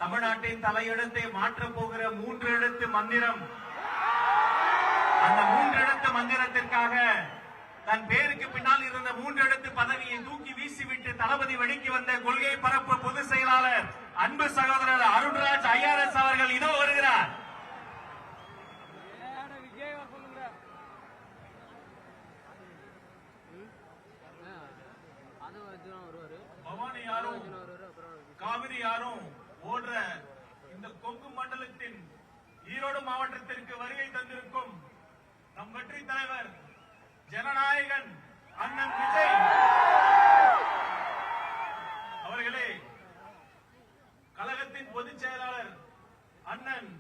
தமிழ்நாட்டின் தலையெழுத்தை மாற்றப் போகிற 3 எழுத்து மந்திரம். அந்த 3 எழுத்து மந்திரத்திற்காக தன் பேருக்கு பின்னால் இருந்த 3 எழுத்து பதவியை தூக்கி வீசிவிட்டு தளபதி வழிக்கு வந்த கொள்கை பரப்பு பொதுச் செயலாளர் அன்பு சகோதரர் அருண்ராஜ் IRS அவர்கள் இதோ வருகிறார். பவானி யாரும் காவிரி யாரும் ஓடுற இந்த கொங்கு மண்டலத்தின் ஈரோடு மாவட்டத்திற்கு வருகை தந்திருக்கும் நம் வெற்றி தலைவர் ஜனநாயகன் அண்ணன் விஜய் அவர்களே, கழகத்தின் பொதுச் செயலாளர் அண்ணன்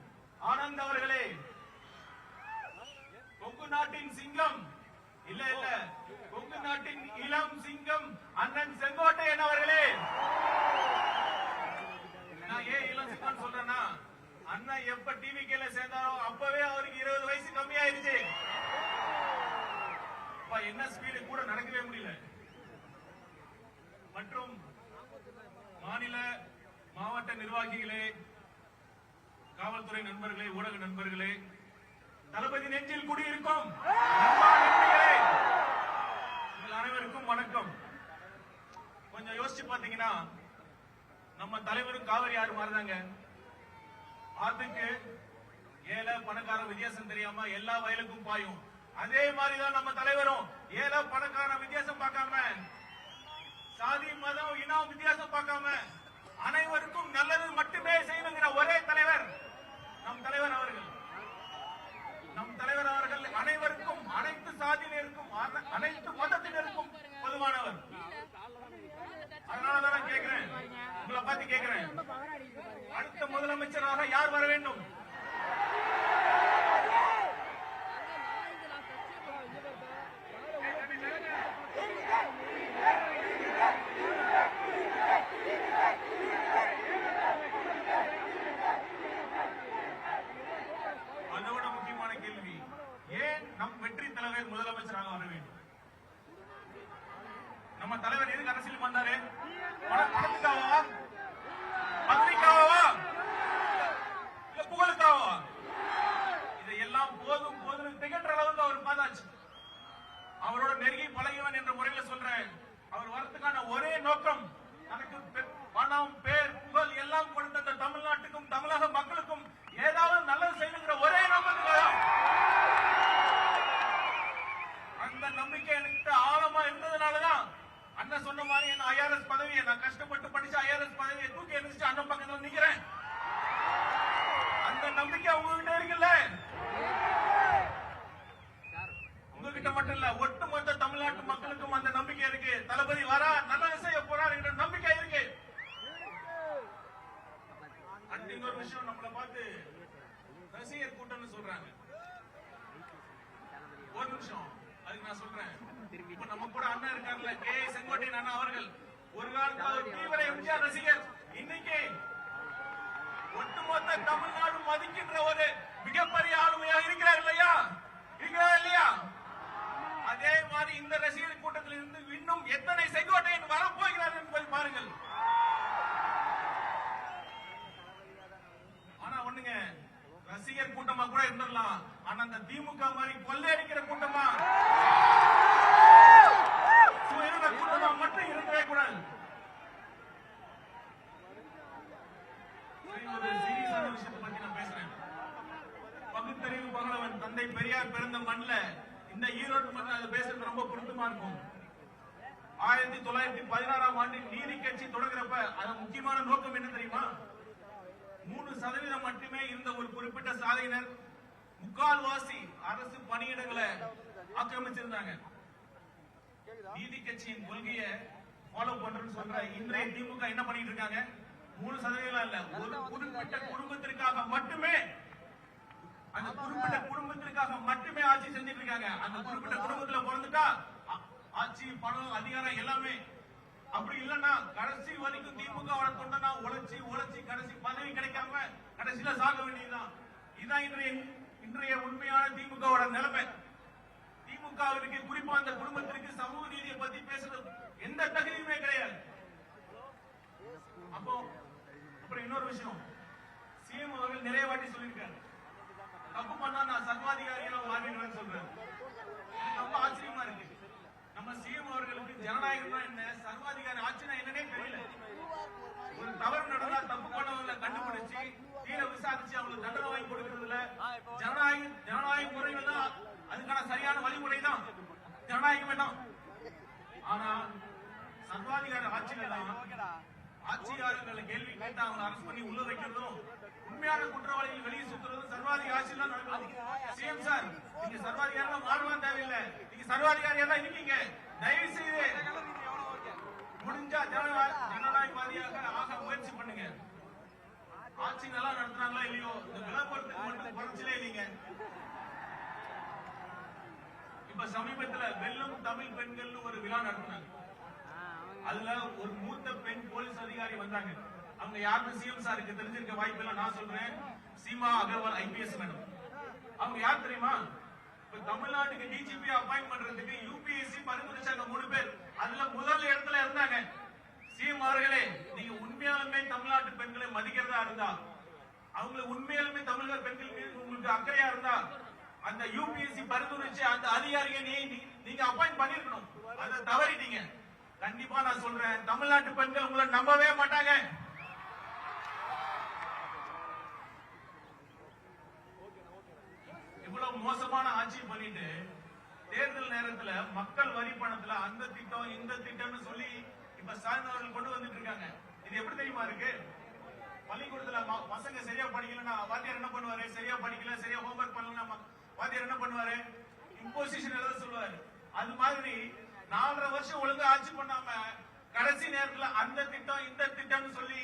ஆனந்த் அவர்களே, கொங்கு நாட்டின் சிங்கம் இல்ல கொங்கு நாட்டின் இளம் சிங்கம் அண்ணன் செங்கோட்டையன் அவர்களே. நான் ஏன் இளம் சிங்கம் சொல்றேன்னா, அண்ணன் எப்ப டிவிகேல சேர்ந்தாரோ அப்பவே அவருக்கு 20 வயசு கம்மியாயிருச்சு. என்ன ஸ்பீடு கூட நடக்கவே முடியல. மற்றும் மாநில மாவட்ட நிர்வாகிகளே, காவல்துறை நண்பர்களே, ஊடக நண்பர்களே, தளபதி நெஞ்சில் குடியிருக்கும் உங்கள் அனைவருக்கும் வணக்கம். கொஞ்சம் யோசிச்சு பாத்தீங்கன்னா, நம்ம தலைவரும் காவிரி ஆறு மாதிரிதாங்க. ஆத்துக்கு ஏழை பணக்கார வித்தியாசம் தெரியாம எல்லா வயலுக்கும் பாயும். அதே மாதிரிதான் நம்ம தலைவரும் ஏழை பணக்கார வித்தியாசம் பார்க்காம, சாதி மதம் இனம் வித்தியாசம் பார்க்காம அனைவருக்கும் நல்லது மட்டுமே செய்யணுங்கிற ஒரே தலைவர் நம் தலைவர் அவர்கள். நம் தலைவர் அவர்கள் அனைவருக்கும், அனைத்து சாதியினருக்கும், அனைத்து மதத்தினருக்கும் பொதுவானவர். அதனாலதான் நான் கேட்கிறேன், உங்களை பார்த்து கேட்கிறேன், அடுத்த முதலமைச்சராக யார் வர வேண்டும்? அதோட முக்கியமான கேள்வி, ஏன் நம் வெற்றி தலைவர் முதலமைச்சராக வர வேண்டும்? நம்ம தலைவர் எதுக்கு அரசியல் வந்தாரு? பணத்துக்காகவா, பதவிக்காகவா, இல்ல புகழுக்காகவா? இதையெல்லாம் போதும் போதும் திகற்ற அளவுக்கு அவர் பார்த்தாச்சு. அவரோட நெருங்கி பழகியவன் என்ற முறையில சொல்றேன், அவர் வரத்துக்கான ஒரே நோக்கம், தனக்கு பணம், பேர், புகழ் எல்லாம் கொடுத்த அந்த தமிழ்நாட்டுக்கும் தமிழக மக்களுக்கும் ஏதாவது நல்லது செய்யணுங்கிற ஒரே நோக்கத்துக்காக. அந்த நம்பிக்கை எனக்கு ஆழமா இருந்ததுனாலதான் அண்ணன் சொன்ன மாதிரி என் IRS பதவியை, நான் கஷ்டப்பட்டு படிச்ச IRS பதவியை தூக்கி எரிஞ்சிட்டு அண்ணன் பக்கத்துல நிக்கிறேன். அந்த நம்பிக்கை உங்ககிட்ட இருக்குல்ல? உங்ககிட்ட மட்டும் இல்ல, ஒட்டுமொத்த தமிழ்நாட்டு மக்களுக்கும் அந்த நம்பிக்கை இருக்கு. தளபதி வரா, நல்லது செய்ய போறார் என்ற நம்பிக்கை இருக்கு. இன்னொரு விஷயம், நம்மளை பார்த்து ரசிகர் கூட்டம்னு சொல்றாங்க. ஒரு நிமிஷம், அதுக்கு நான் சொல்றேன், இப்ப நம்ம கூட அண்ணன் இருக்காருல்ல, கே செங்கோட்டையன் அண்ணா அவர்கள், ஒரு காலத்துல அவர் தீவிர எம்ஜிஆர் ரசிகர். இன்னைக்கு ஒட்டுமொத்த தமிழ்நாடு மதிக்கின்ற ஒரு மிகப்பெரிய ஆளுமையாக இருக்கிறார் இல்லையா? இருக்கிறார் இல்லையா? அதே மாதிரி இந்த ரசிகர் கூட்டத்தில் இருந்து இன்னும் எத்தனை செங்கோட்டையன் வரப்போகிறார் என்பதை பாருங்கள். ஆனா ஒண்ணுங்க, ரசிகர் கூட்டமா கூட இருந்துடலாம், ஆனா அந்த திமுக மாதிரி கொள்ளையடிக்கிற கூட்டமா, கூட்டமா மட்டும் இருக்கவே கூடாது. ஒரு சீரியஸான விஷயத்தை பத்தி நான் பேசுறேன். பகுத்தறிவு பகலவன் தந்தை பெரியார் பிறந்த மண்ணில் இந்த ஈரோடு மக்கள் அதை பேசுறது ரொம்ப பொருத்தமா இருக்கும். 1916ஆம் ஆண்டில் நீதி கட்சி தொடங்குறப்ப அதன் முக்கியமான நோக்கம் என்ன தெரியுமா? 3% மட்டுமே இருந்த ஒரு குறிப்பிட்ட சாலையினர் முக்கால்வாசி அரசு பணியிடங்களை ஆக்கிரமிச்சிருந்தாங்க. நீதி கட்சியின் கொள்கையை ஃபாலோ பண்றேன்னு சொல்ற இன்றைய திமுக என்ன பண்ணிட்டு இருக்காங்க? 3% இல்ல, ஒரு குறிப்பிட்ட குடும்பத்திற்காக மட்டுமே, அந்த குறிப்பிட்ட குடும்பத்திற்காக மட்டுமே ஆட்சி செஞ்சிட்டு இருக்காங்க. அந்த குறிப்பிட்ட குடும்பத்துல பிறந்துட்டா ஆட்சி, பணம், அதிகாரம் எல்லாமே. அப்படி இல்லன்னா கடைசி வரைக்கும் திமுக தொண்டனா உழைச்சி உழைச்சி கடைசி பதவி கிடைக்காம கடைசியில சாக வேண்டியதுதான். இதுதான் இன்றைய உண்மையான திமுக நிலைமை. திமுகவிற்கு குறிப்பா அந்த குடும்பத்திற்கு சமூக நீதியை பத்தி பேசுறது எந்த தகுதியுமே கிடையாது. அப்போ அப்புறம் இன்னொரு விஷயம், சிஎம் அவர்கள் நிறைய வாட்டி சொல்லியிருக்காரு, தப்பு பண்ணா நான் சர்வாதிகாரியா மாறிடுவேன்னு சொல்றாரு. ரொம்ப ஆச்சரியமா இருக்கு. நம்ம சிஎம் அவர்களுக்கு ஜனநாயகம் என்ன, சர்வாதிகாரி ஆட்சினா என்னன்னே தெரியல. ஒரு தவறு நடந்தா தப்பு பண்ணவங்களை கண்டுபிடிச்சு தீர விசாரிச்சு அவங்களுக்கு தண்டனை வாங்கி கொடுக்கறதுல ஜனநாயக முறைகள் தான் அதுக்கான சரியான வழிமுறை தான் ஜனநாயகம் வேண்டாம். ஆனா சர்வாதிகார ஆட்சிகள் ஆட்சியாளர்களை கேள்வி கேட்டு அவங்க அரசு பண்ணி உள்ள வைக்கிறதும் உண்மையான குற்றவாளிகள் வெளியே சுத்துறதும் சர்வாதிகார ஆட்சியில் தான் நடக்கும். சிஎம் சார், நீங்க சர்வாதிகாரம் மாறுவான் தேவையில்லை, நீங்க சர்வாதிகாரியா தான் இருக்கீங்க. தயவு செய்து முடிஞ்சா ஜனநாயகவாதியாக ஆக முயற்சி பண்ணுங்க. ஆட்சி நல்லா நடத்துறாங்களா இல்லையோ, இந்த விளம்பரத்துக்கு மட்டும் குறைச்சலே இல்லைங்க. இப்ப சமீபத்துல வெல்லும் தமிழ் பெண்கள் ஒரு விழா நடத்தினாங்க. அதுல ஒரு மூத்த பெண் போலீஸ் அதிகாரி வந்தாங்க. அவங்க யாருன்னு சிஎம் சாருக்கு தெரிஞ்சிருக்க வாய்ப்பு இல்லை, நான் சொல்றேன். Seema Agarwal IPS madam. அவங்க யார் தெரியுமா? இப்ப தமிழ்நாட்டுக்கு டிஜிபி அப்பாயிண்ட் பண்றதுக்கு யூபிஎஸ்சி பரிந்துரைச்சாங்க 3 பேர். அதுல முதல் இடத்துல இருந்தாங்க. சிஎம் அவர்களே, நீங்க உண்மையாலுமே தமிழ்நாட்டு பெண்களை மதிக்கிறதா இருந்தா, அவங்க உண்மையாலுமே தமிழக பெண்கள் மீது உங்களுக்கு அக்கறையா இருந்தா, அந்த யூபிஎஸ்சி பரிந்துரைச்சு அந்த அதிகாரியை நீங்க அப்பாயிண்ட் பண்ணிருக்கணும். அதை தவறிட்டீங்க. கண்டிப்பா நான் சொல்றேன், தமிழ்நாட்டு பெண்கள் உங்களை நம்பவே மாட்டாங்க. இவ்வளவு மோசமான ஆட்சி பண்ணிட்டு தேர்தல் நேரத்துல மக்கள் வரி பணத்துல அந்த திட்டம் இந்த திட்டம்னு சொல்லி இப்ப ஸ்டாலின் அவர்கள் கொண்டு வந்துட்டு இருக்காங்க. இது எப்படி தெரியுமா இருக்கு? பள்ளிக்கூடத்துல பசங்க சரியா படிக்கலன்னா வாத்தியார் என்ன பண்ணுவாரு? சரியா படிக்கல, சரியா ஹோம்ஒர்க் பண்ணலன்னா வாத்தியார் என்ன பண்ணுவாரு? இம்போசிஷன் எழுத சொல்லுவாரு. அது மாதிரி 4.5 வருஷம் ஒழுங்கா ஆட்சி பண்ணாம கடைசி நேரத்துல அந்த திட்டம் இந்த திட்டம்னு சொல்லி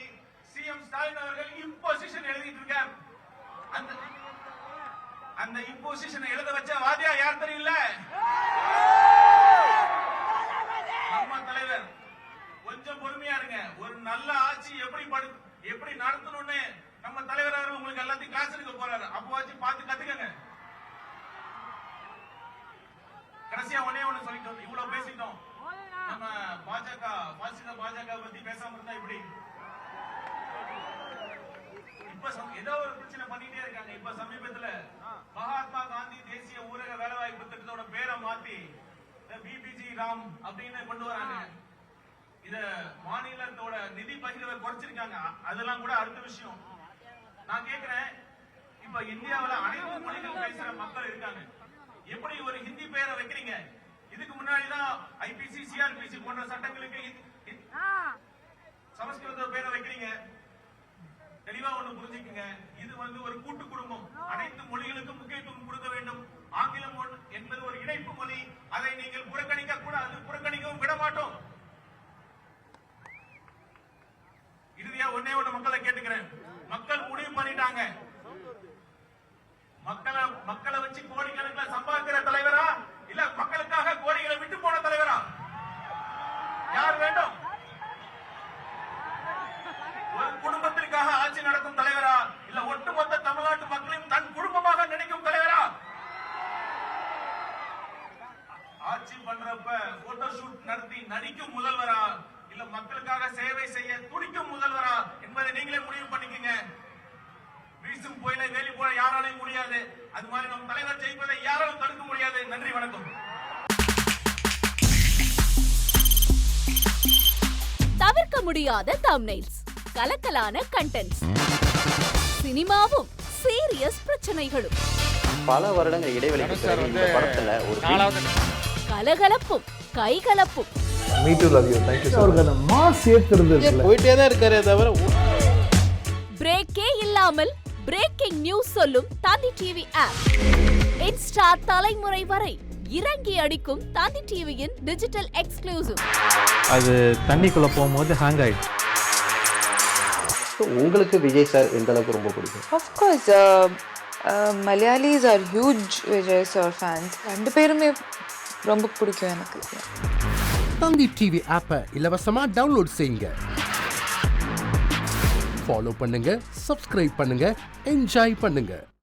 சிஎம் ஸ்டாலின் அவர்கள் இம்போசிஷன் எழுதிட்டு இருக்கார். அந்த இம்போசிஷன் எழுத வச்ச வாதியா யார் தெரியல? நம்ம தலைவர். கொஞ்சம் பொறுமையா இருங்க. ஒரு நல்ல ஆட்சி எப்படி நடத்தணும்னு நம்ம தலைவர் அவர்கள் உங்களுக்கு எல்லாத்தையும் கிளாஸ் எடுக்க போறாரு. அப்பவாச்சும் பார்த்து கத்துக்கங்க. கடைசியா ஒண்ணு சொல்லிட்டோம், இவ்வளவு பேசிட்டோம். நம்ம பாஜக பத்தி பேசாம இருந்தா இப்படி இப்ப ஏதோ ஒரு பிரச்சனை பண்ணிட்டே இருக்காங்க. இப்ப சமீபத்துல மகாத்மா காந்தி தேசிய ஊரக வேலைவாய்ப்பு திட்டத்தோட பேரை மாத்தி பிபிஜி ராம் அப்படின்னு கொண்டு வராங்க. இத மாநிலத்தோட நிதி பகிர்வை குறைச்சிருக்காங்க. அதெல்லாம் கூட அடுத்த விஷயம். நான் கேக்குறேன், இப்ப இந்தியாவில் அனைத்து மொழிகள் பேசுற மக்கள் இருக்காங்க. எப்படி ஒரு ஹிந்தி பெயரை வைக்கிறீங்க? இதுக்கு முன்னாடிதான் ஐபிசி சிஆர்பிசி போன்ற சட்டங்களுக்கு சமஸ்கிருத பேரை வைக்கிறீங்க. தெளிவா ஒண்ணு புரிஞ்சுக்குங்க, இது ஒரு கூட்டு குடும்பம். அனைத்து மொழிகளுக்கும் முக்கியத்துவம் கொடுக்க வேண்டும். ஆங்கிலம் என்பது ஒரு இணைப்பு மொழி. அதை நீங்கள் புறக்கணிக்க கூடாது, புறக்கணிக்கவும் விட மாட்டோம். இறுதியா ஒன்னே மக்களை கேட்டுக்கிறேன். மக்கள் முடிவு பண்ணிட்டாங்க. மக்களை வச்சு கோடிக்கணக்கில் சம்பாதிக்கிற தலைவரா இல்ல மக்களுக்காக கோடிகளை விட்டு போன தலைவரா? யார் வேண்டும்? ஒரு குடும்பத்திற்காக ஆட்சி நடத்தும் தலைவரா இல்ல ஒட்டுமொத்த தமிழ்நாட்டு மக்களையும் தன் குடும்பமாக நினைக்கும் தலைவரா? ஆட்சி பண்றப்ப போட்டோ ஷூட் நடத்தி நடிக்கும் முதல்வரா இல்ல மக்களுக்காக சேவை செய்ய துடிக்கும் முதல்வரா என்பதை நீங்களே முடிவு பண்ணிக்கங்க. வீசும் புயலை வேலி போல யாராலையும் முடியாது. அது மாதிரி நம் தலைவர் ஜெயிப்பதை யாராலும் தடுக்க முடியாது. நன்றி, வணக்கம். தவிர்க்க முடியாத தம்ப்நெயில்ஸ், கலக்கலான கண்டென்ட்ஸ், சினிமாவும் சீரியஸ் பிரச்சனைகளும், பல வருடங்கள் இடைவெளிக்கு பிறகு இந்த படத்துல ஒரு கலகலப்பும் கைகலப்பும், போயிட்டே தான் இருக்காரே தவிர பிரேக்கே இல்லாமல் பிரேக்கிங் நியூஸ் சொல்லும் தந்தி டிவி ஆப். இன்ஸ்டா தலைமுறை வரை இறங்கி அடிக்கும் தந்தி டிவியின் டிஜிட்டல் எக்ஸ்க்ளூசிவ். அது தண்ணிக்குள்ள போகும்போது ஹேங் ஆயிடுச்சு. உங்களுக்கு விஜய் சார் எந்த அளவுக்கு ரொம்ப பிடிக்கும்? Of course, Malayalis are huge Vijay sir fans. ரெண்டு பேருமே ரொம்ப பிடிக்கும் எனக்கு. தந்தி டிவி ஆப்பை இலவசமா டவுன்லோட் செய்யுங்க. ஃபாலோ பண்ணுங்க, சப்ஸ்கிரைப் பண்ணுங்க, என்ஜாய் பண்ணுங்க.